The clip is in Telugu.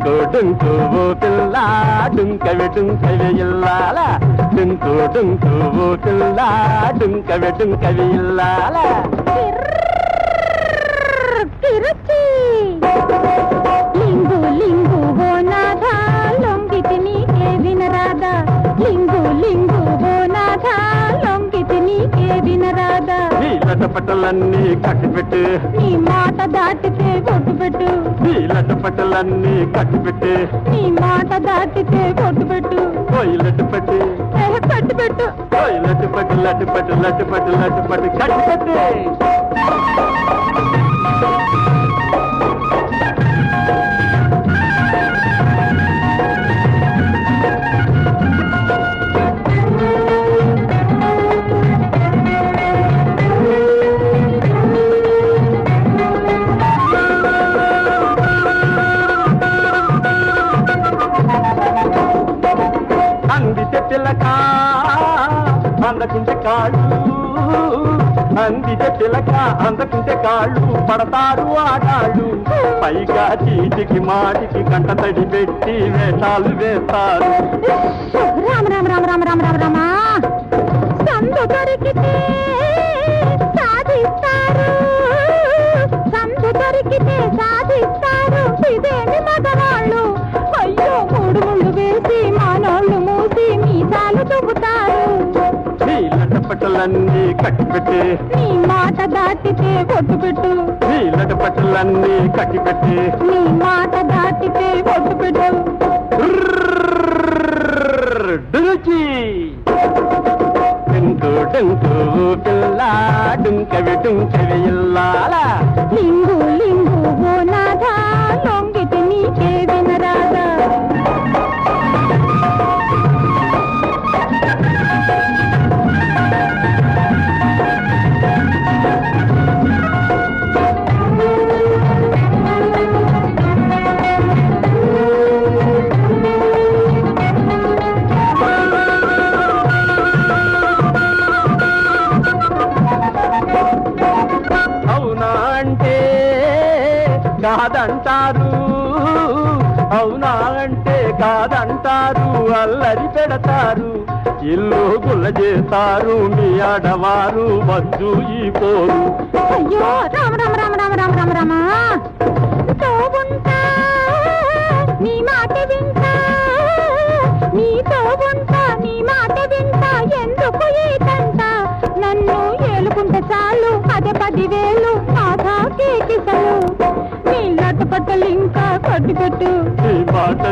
డుంకు డుంకు ఓ పిల్ల డుంకవి డుంకవి ఇల్లాల డుంకు డుంకు ఓ పిల్ల డుంకవి డుంకవి ఇల్లాల తిరుచి లింగు లింగు ఓ నాథ లొంగితి నీకే వినరాదా లింగు లింగు ఓ నాథ లొంగితి నీకే వినరాదా నీ లటపటలన్నీ కట్టిపెట్టు నీ మాట దాటితే బొట్టు పెట్టు నీ లటపటలన్నీ కట్టిపెట్టు నీ మాట దాటితే బొట్టు పెట్టు ఓయ్ లటపట్టి పట్టు పెట్టు ఓయ్ లటపట్టి లటపట్టి లటపట్టి లటపట్టి కట్టిపెట్టు అందితే పిల్లక అందకుంటే కాళ్ళు అందితే పిల్లక అందకుంటే కాళ్ళు పడతారు ఆడాళ్ళు పైగా చీటికి మాటికి కంట తడి పెట్టి వేషాలు వేస్తారు రామ రామ రామ రామ రామ రామ రామ సందు దొరికితే సాధిస్తారు సందు దొరికితే సాధిస్తారు ఇదేమి మగవాళ్ళు అయ్యో మూడు ముళ్ళు వేసి మానోళ్ళు మూసి మీసాలు దుబ్బుతారు నీ లటపటలన్నీ కట్టిపెట్టి నీ మాట దాటితే బొట్టు పెట్టు నీ లటపటలన్నీ కట్టిపెట్టి నీ మాట దాటితే బొట్టు పెట్టు డుంకి డుంకు డుంకు పిల్ల డుంకవి డుంకవి ఇల్లాల లింగు లింగు ఓ నాథ లొంగితి నీకే వినరాదా అవునా అంటే కాదంటారు అవునా అంటే కాదంటారు అల్లరి పెడతారు ఇల్లు గుల్ల చేస్తారు మీ ఆడవారు వద్దు ఈ పోరు అయ్యో రామ రామ రామ రామ రామ రామ రామ తోబుంటా నీ మాట వింటా నీతో ఉంటా నీ మాట వింటా ఎందుకు ఈ తంట నన్ను ఏలుకుంటే చాలు అదే 10,000 ఆధా కేకిసలు నీ లట్టుపట్టలు ఇంకా కట్టిపెట్టు ఈ మాట